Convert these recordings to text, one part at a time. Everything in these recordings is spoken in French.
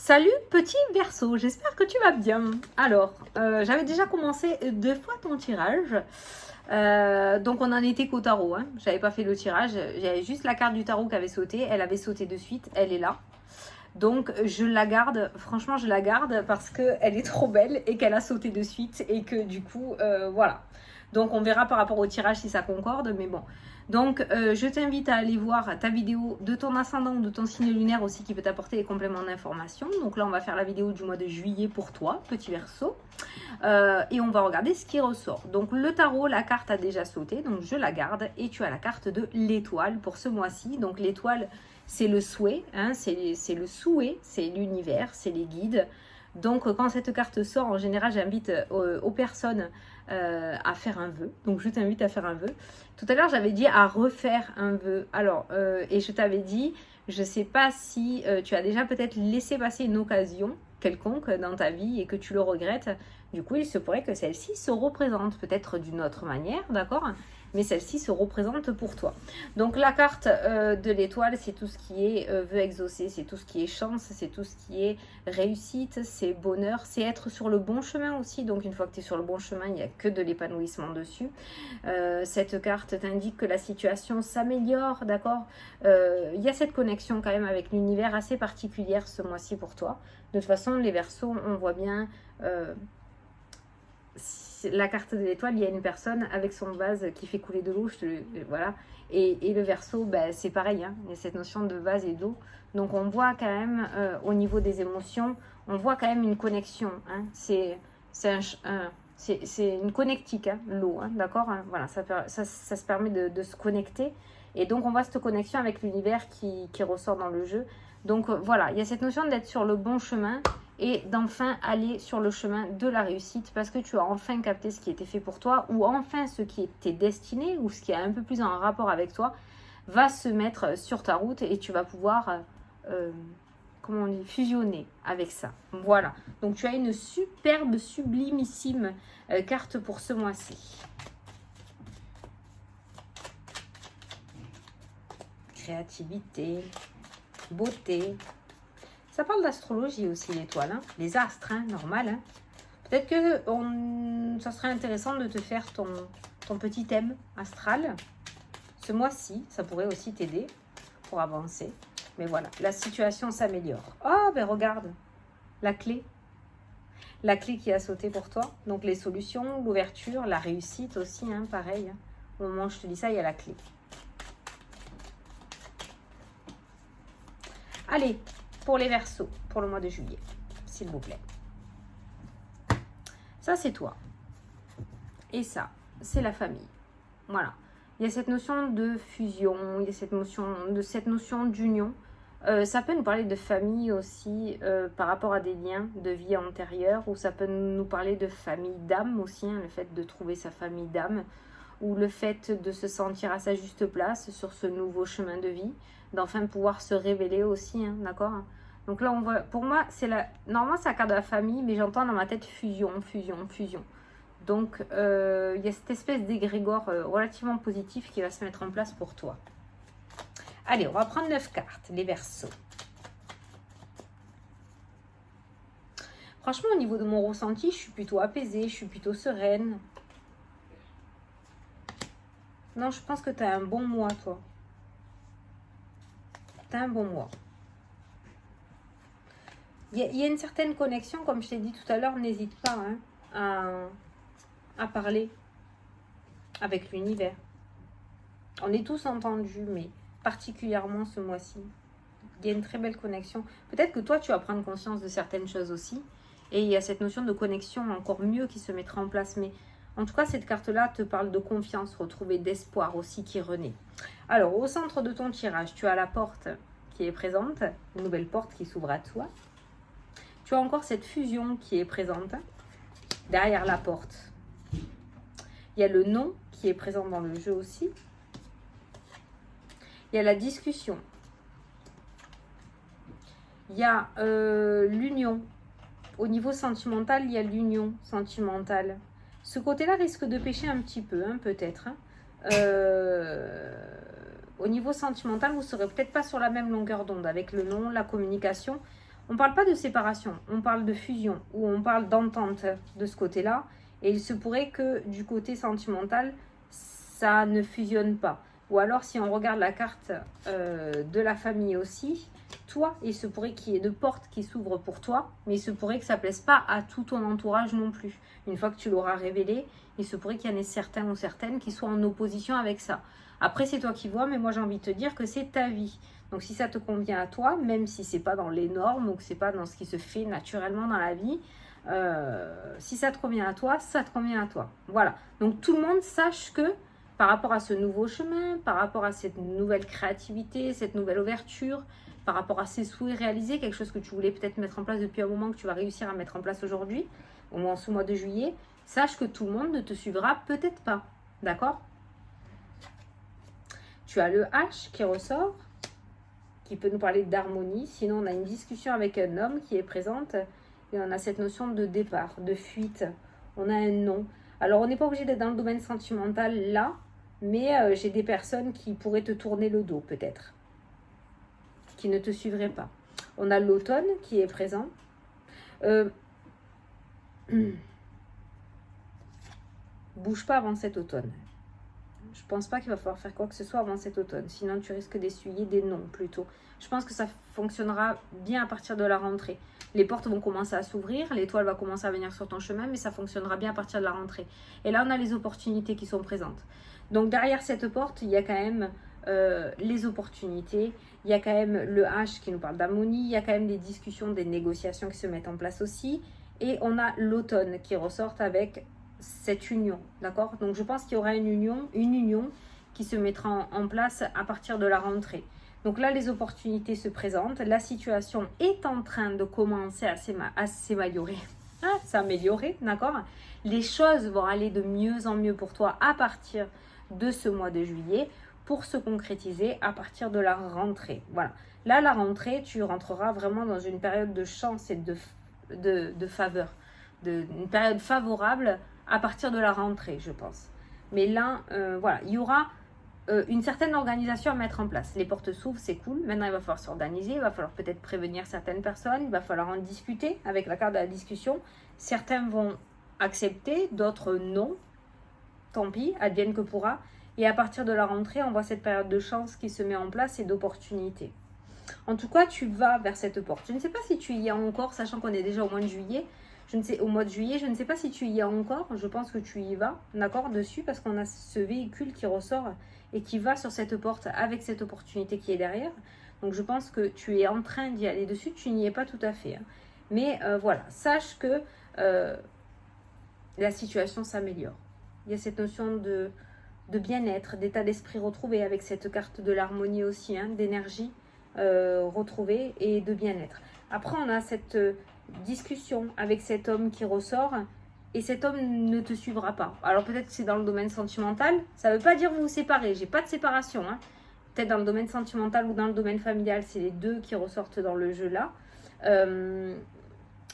Salut petit Verseau, j'espère que tu vas bien. Alors, j'avais déjà commencé 2 fois ton tirage. Donc on en était qu'au tarot, hein. J'avais pas fait le tirage, j'avais juste la carte du tarot qui avait sauté. Elle avait sauté de suite, elle est là. Donc je la garde, franchement je la garde parce qu'elle est trop belle et qu'elle a sauté de suite et que du coup, voilà. Donc on verra par rapport au tirage si ça concorde, mais bon. Donc je t'invite à aller voir ta vidéo de ton ascendant ou de ton signe lunaire aussi qui peut t'apporter des compléments d'information. Donc là on va faire la vidéo du mois de juillet pour toi, petit Verseau. Et on va regarder ce qui ressort. Donc le tarot, la carte a déjà sauté, donc je la garde. Et tu as la carte de l'étoile pour ce mois-ci. Donc l'étoile, c'est le souhait, hein, c'est le souhait, c'est l'univers, c'est les guides. Donc quand cette carte sort, en général, j'invite aux personnes à faire un vœu. Donc je t'invite à faire un vœu. Tout à l'heure, j'avais dit à refaire un vœu. Alors, et je t'avais dit, je ne sais pas si tu as déjà peut-être laissé passer une occasion quelconque dans ta vie et que tu le regrettes. Du coup, il se pourrait que celle-ci se représente peut-être d'une autre manière, d'accord? Mais celle-ci se représente pour toi. Donc la carte de l'étoile, c'est tout ce qui est vœu exaucé, c'est tout ce qui est chance, c'est tout ce qui est réussite, c'est bonheur, c'est être sur le bon chemin aussi. Donc une fois que tu es sur le bon chemin, il n'y a que de l'épanouissement dessus. Cette carte t'indique que la situation s'améliore, d'accord? Il y a cette connexion quand même avec l'univers assez particulière ce mois-ci pour toi. De toute façon, les Verseaux, on voit bien... la carte de l'étoile, il y a une personne avec son vase qui fait couler de l'eau, voilà. Et le Verseau, ben, c'est pareil, hein, il y a cette notion de vase et d'eau. Donc on voit quand même, au niveau des émotions, on voit quand même une connexion. Hein. C'est une connectique, hein, l'eau, hein, d'accord, hein, voilà, ça se permet de se connecter. Et donc on voit cette connexion avec l'univers qui ressort dans le jeu. Donc voilà, il y a cette notion d'être sur le bon chemin et d'enfin aller sur le chemin de la réussite parce que tu as enfin capté ce qui était fait pour toi ou enfin ce qui était destiné ou ce qui est un peu plus en rapport avec toi va se mettre sur ta route et tu vas pouvoir, comment on dit, fusionner avec ça. Voilà, donc tu as une superbe, sublimissime carte pour ce mois-ci. Créativité, beauté. Ça parle d'astrologie aussi, l'étoile, hein. Les astres, hein, normal. Hein. Peut-être que ça serait intéressant de te faire ton petit thème astral. Ce mois-ci, ça pourrait aussi t'aider pour avancer. Mais voilà, la situation s'améliore. Oh, ben regarde, la clé. La clé qui a sauté pour toi. Donc les solutions, l'ouverture, la réussite aussi, hein, pareil. Hein. Au moment où je te dis ça, il y a la clé. Allez, pour les Verseaux, pour le mois de juillet, s'il vous plaît. Ça, c'est toi. Et ça, c'est la famille. Voilà. Il y a cette notion de fusion, il y a cette notion d'union. Ça peut nous parler de famille aussi par rapport à des liens de vie antérieure, ou ça peut nous parler de famille d'âme aussi, hein, le fait de trouver sa famille d'âme, ou le fait de se sentir à sa juste place sur ce nouveau chemin de vie, d'enfin pouvoir se révéler aussi, hein, d'accord? Donc là, on voit, pour moi, normalement, c'est la carte de la famille, mais j'entends dans ma tête fusion, fusion, fusion. Donc, il y a cette espèce d'égrégore relativement positif qui va se mettre en place pour toi. Allez, on va prendre 9 cartes, les Verseaux. Franchement, au niveau de mon ressenti, je suis plutôt apaisée, je suis plutôt sereine. Non, je pense que tu as un bon mois, toi. Tu as un bon mois. Il y a une certaine connexion, comme je t'ai dit tout à l'heure, n'hésite pas hein, à parler avec l'univers. On est tous entendus, mais particulièrement ce mois-ci. Il y a une très belle connexion. Peut-être que toi, tu vas prendre conscience de certaines choses aussi. Et il y a cette notion de connexion encore mieux qui se mettra en place. Mais en tout cas, cette carte-là te parle de confiance retrouvée, d'espoir aussi qui renaît. Alors, au centre de ton tirage, tu as la porte qui est présente, une nouvelle porte qui s'ouvre à toi. Tu as encore cette fusion qui est présente derrière la porte. Il y a le non qui est présent dans le jeu aussi. Il y a la discussion. Il y a l'union. Au niveau sentimental, il y a l'union sentimentale. Ce côté-là risque de pêcher un petit peu, hein, peut-être. Hein. Au niveau sentimental, vous ne serez peut-être pas sur la même longueur d'onde avec le non, la communication. On ne parle pas de séparation, on parle de fusion ou on parle d'entente de ce côté-là. Et il se pourrait que du côté sentimental, ça ne fusionne pas. Ou alors, si on regarde la carte de la famille aussi, toi, il se pourrait qu'il y ait de portes qui s'ouvrent pour toi, mais il se pourrait que ça ne plaise pas à tout ton entourage non plus. Une fois que tu l'auras révélé, il se pourrait qu'il y en ait certains ou certaines qui soient en opposition avec ça. Après, c'est toi qui vois, mais moi, j'ai envie de te dire que c'est ta vie. Donc, si ça te convient à toi, même si ce n'est pas dans les normes ou que ce n'est pas dans ce qui se fait naturellement dans la vie, si ça te convient à toi, ça te convient à toi. Voilà. Donc, tout le monde sache que par rapport à ce nouveau chemin, par rapport à cette nouvelle créativité, cette nouvelle ouverture, par rapport à ces souhaits réalisés, quelque chose que tu voulais peut-être mettre en place depuis un moment, que tu vas réussir à mettre en place aujourd'hui, au moins ce mois de juillet, sache que tout le monde ne te suivra peut-être pas. D'accord? Tu as le H qui ressort, qui peut nous parler d'harmonie. Sinon, on a une discussion avec un homme qui est présente et on a cette notion de départ, de fuite. On a un non. Alors, on n'est pas obligé d'être dans le domaine sentimental là, mais j'ai des personnes qui pourraient te tourner le dos peut-être, qui ne te suivraient pas. On a l'automne qui est présent. Bouge pas avant cet automne. Je pense pas qu'il va falloir faire quoi que ce soit avant cet automne. Sinon, tu risques d'essuyer des noms plutôt. Je pense que ça fonctionnera bien à partir de la rentrée. Les portes vont commencer à s'ouvrir, l'étoile va commencer à venir sur ton chemin, mais ça fonctionnera bien à partir de la rentrée. Et là, on a les opportunités qui sont présentes. Donc, derrière cette porte, il y a quand même les opportunités. Il y a quand même le H qui nous parle d'harmonie. Il y a quand même des discussions, des négociations qui se mettent en place aussi. Et on a l'automne qui ressort avec cette union, d'accord? Donc je pense qu'il y aura une union qui se mettra en place à partir de la rentrée. Donc là, les opportunités se présentent, la situation est en train de commencer à s'améliorer, s'améliorer, d'accord? Les choses vont aller de mieux en mieux pour toi à partir de ce mois de juillet pour se concrétiser à partir de la rentrée. Voilà. Là, la rentrée, tu rentreras vraiment dans une période de chance et de faveur, une période favorable à partir de la rentrée, je pense. Mais là, voilà, il y aura une certaine organisation à mettre en place. Les portes s'ouvrent, c'est cool. Maintenant, il va falloir s'organiser, il va falloir peut-être prévenir certaines personnes, il va falloir en discuter avec la carte de la discussion. Certains vont accepter, d'autres non. Tant pis, advienne que pourra. Et à partir de la rentrée, on voit cette période de chance qui se met en place et d'opportunité. En tout cas, tu vas vers cette porte. Je ne sais pas si tu y es encore, sachant qu'on est déjà au mois de juillet. Au mois de juillet, je ne sais pas si tu y es encore. Je pense que tu y vas, d'accord, dessus, parce qu'on a ce véhicule qui ressort et qui va sur cette porte avec cette opportunité qui est derrière. Donc, je pense que tu es en train d'y aller dessus. Tu n'y es pas tout à fait. Hein. Mais voilà, sache que la situation s'améliore. Il y a cette notion de bien-être, d'état d'esprit retrouvé avec cette carte de l'harmonie aussi, hein, d'énergie retrouvée et de bien-être. Après, on a cette discussion avec cet homme qui ressort et cet homme ne te suivra pas. Alors peut-être que c'est dans le domaine sentimental, ça ne veut pas dire vous vous séparez, j'ai pas de séparation. Hein. Peut-être dans le domaine sentimental ou dans le domaine familial, c'est les deux qui ressortent dans le jeu là.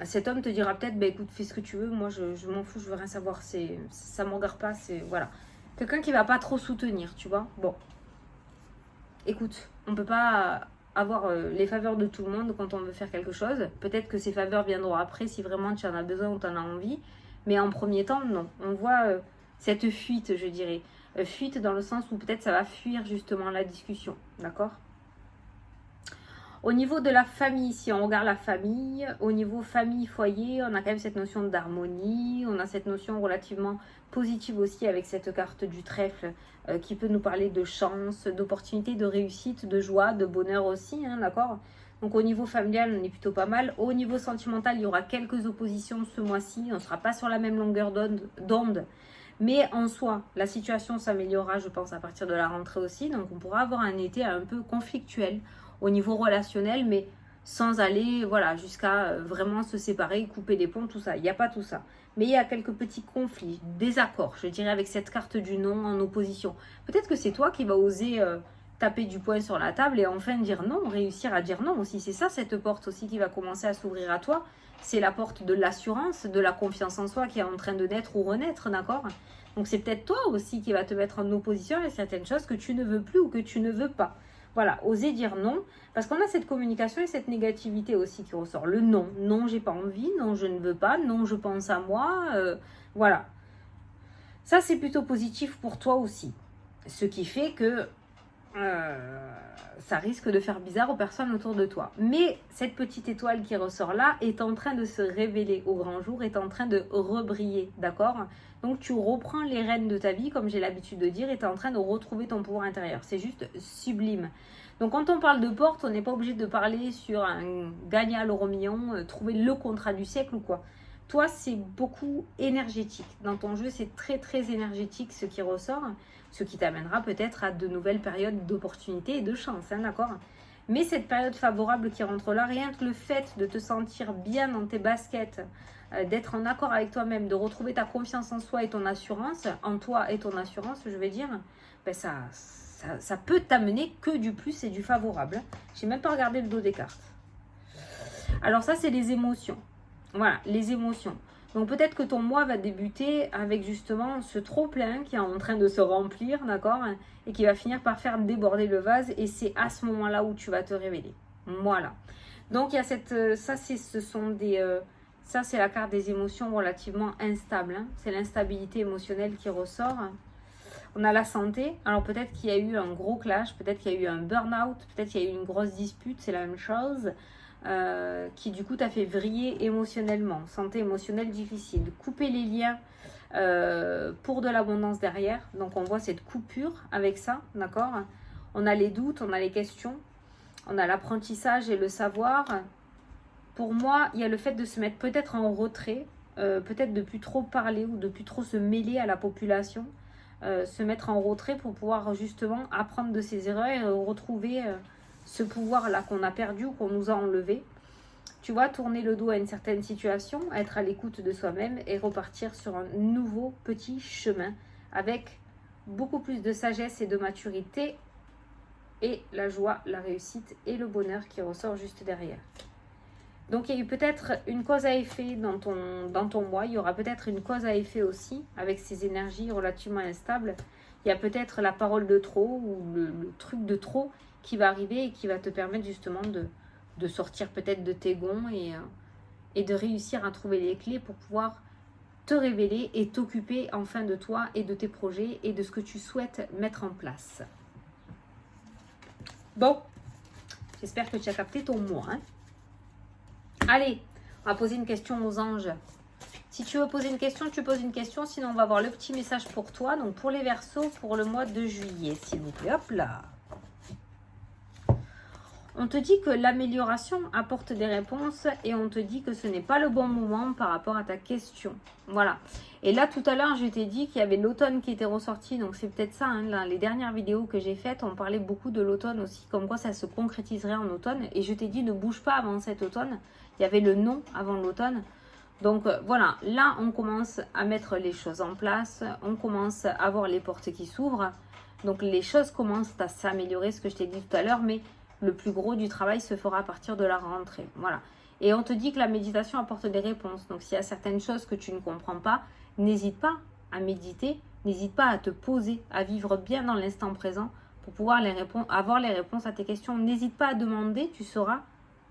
Cet homme te dira peut-être, bah, écoute, fais ce que tu veux, moi je m'en fous, je veux rien savoir, ça ne me regarde pas, c'est voilà. Quelqu'un qui va pas trop soutenir, tu vois. Bon, écoute, on peut pas avoir les faveurs de tout le monde quand on veut faire quelque chose. Peut-être que ces faveurs viendront après si vraiment tu en as besoin ou tu en as envie. Mais en premier temps, non. On voit cette fuite, je dirais. Fuite dans le sens où peut-être ça va fuir justement la discussion. D'accord ? Au niveau de la famille, si on regarde la famille, au niveau famille-foyer, on a quand même cette notion d'harmonie, on a cette notion relativement positive aussi avec cette carte du trèfle qui peut nous parler de chance, d'opportunité, de réussite, de joie, de bonheur aussi, hein, d'accord ? Donc au niveau familial, on est plutôt pas mal. Au niveau sentimental, il y aura quelques oppositions ce mois-ci, on ne sera pas sur la même longueur d'onde. Mais en soi, la situation s'améliorera, je pense, à partir de la rentrée aussi. Donc on pourra avoir un été un peu conflictuel au niveau relationnel, mais sans aller voilà, jusqu'à vraiment se séparer, couper les ponts, tout ça. Il n'y a pas tout ça. Mais il y a quelques petits conflits, désaccords, je dirais, avec cette carte du non en opposition. Peut-être que c'est toi qui vas oser taper du poing sur la table et enfin dire non, réussir à dire non aussi. C'est ça, cette porte aussi qui va commencer à s'ouvrir à toi. C'est la porte de l'assurance, de la confiance en soi qui est en train de naître ou renaître, d'accord ? Donc c'est peut-être toi aussi qui va te mettre en opposition avec certaines choses que tu ne veux plus ou que tu ne veux pas. Voilà, oser dire non, parce qu'on a cette communication et cette négativité aussi qui ressort. Le non, non, j'ai pas envie, non, je ne veux pas, non, je pense à moi, voilà. Ça, c'est plutôt positif pour toi aussi. Ce qui fait que ça risque de faire bizarre aux personnes autour de toi. Mais cette petite étoile qui ressort là est en train de se révéler au grand jour, est en train de rebriller, d'accord? Donc tu reprends les rênes de ta vie, comme j'ai l'habitude de dire, et tu es en train de retrouver ton pouvoir intérieur. C'est juste sublime. Donc quand on parle de porte, on n'est pas obligé de parler sur un gagner à l'euro million, trouver le contrat du siècle ou quoi. Toi, c'est beaucoup énergétique. Dans ton jeu, c'est très très énergétique ce qui ressort, ce qui t'amènera peut-être à de nouvelles périodes d'opportunités et de chance, hein, d'accord? Mais cette période favorable qui rentre là, rien que le fait de te sentir bien dans tes baskets, d'être en accord avec toi-même, de retrouver ta confiance en soi et ton assurance, en toi et ton assurance, je veux dire, ben ça peut t'amener que du plus et du favorable. Je n'ai même pas regardé le dos des cartes. Alors ça, c'est les émotions. Voilà, les émotions. Donc peut-être que ton mois va débuter avec justement ce trop-plein qui est en train de se remplir, d'accord? Et qui va finir par faire déborder le vase. Et c'est à ce moment-là où tu vas te révéler. Voilà. Donc il y a cette... ça, c'est la carte des émotions relativement instables. Hein. C'est l'instabilité émotionnelle qui ressort. On a la santé. Alors peut-être qu'il y a eu un gros clash. Peut-être qu'il y a eu un burn-out. Peut-être qu'il y a eu une grosse dispute. C'est la même chose. Qui du coup t'a fait vriller émotionnellement, santé émotionnelle difficile, couper les liens pour de l'abondance derrière. Donc on voit cette coupure avec ça, d'accord? On a les doutes, on a les questions, on a l'apprentissage et le savoir. Pour moi, il y a le fait de se mettre peut-être en retrait, peut-être de plus trop parler ou de plus trop se mêler à la population, se mettre en retrait pour pouvoir justement apprendre de ses erreurs et retrouver ce pouvoir-là qu'on a perdu ou qu'on nous a enlevé. Tu vois, tourner le dos à une certaine situation, être à l'écoute de soi-même et repartir sur un nouveau petit chemin avec beaucoup plus de sagesse et de maturité et la joie, la réussite et le bonheur qui ressort juste derrière. Donc il y a eu peut-être une cause à effet dans ton mois, il y aura peut-être une cause à effet aussi avec ces énergies relativement instables. Il y a peut-être la parole de trop ou le truc de trop qui va arriver et qui va te permettre justement de sortir peut-être de tes gonds et de réussir à trouver les clés pour pouvoir te révéler et t'occuper enfin de toi et de tes projets et de ce que tu souhaites mettre en place. Bon, j'espère que tu as capté ton mot. Hein. Allez, on va poser une question aux anges. Si tu veux poser une question, tu poses une question. Sinon, on va voir le petit message pour toi. Donc, pour les Verseaux, pour le mois de juillet, s'il vous plaît. Hop là. On te dit que l'amélioration apporte des réponses et on te dit que ce n'est pas le bon moment par rapport à ta question. Voilà. Et là, tout à l'heure, je t'ai dit qu'il y avait l'automne qui était ressorti. Donc, c'est peut-être ça. Hein, là, les dernières vidéos que j'ai faites, on parlait beaucoup de l'automne aussi. Comme quoi, ça se concrétiserait en automne. Et je t'ai dit, ne bouge pas avant cet automne. Il y avait le non avant l'automne. Donc, voilà. Là, on commence à mettre les choses en place. On commence à avoir les portes qui s'ouvrent. Donc, les choses commencent à s'améliorer, ce que je t'ai dit tout à l'heure. Mais le plus gros du travail se fera à partir de la rentrée. Voilà. Et on te dit que la méditation apporte des réponses. Donc, s'il y a certaines choses que tu ne comprends pas, n'hésite pas à méditer. N'hésite pas à te poser, à vivre bien dans l'instant présent pour pouvoir avoir les réponses à tes questions. N'hésite pas à demander, tu seras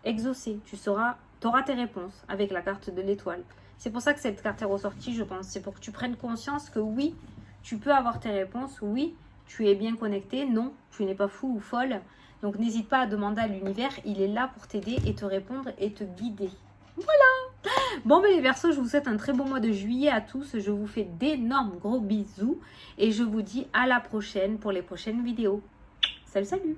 exaucé. Tu auras tes réponses avec la carte de l'étoile. C'est pour ça que cette carte est ressortie, je pense. C'est pour que tu prennes conscience que oui, tu peux avoir tes réponses. Oui, tu es bien connecté. Non, tu n'es pas fou ou folle. Donc, n'hésite pas à demander à l'univers, il est là pour t'aider et te répondre et te guider. Voilà. Bon, ben les Verseaux, je vous souhaite un très bon mois de juillet à tous. Je vous fais d'énormes gros bisous et je vous dis à la prochaine pour les prochaines vidéos. Salut, salut!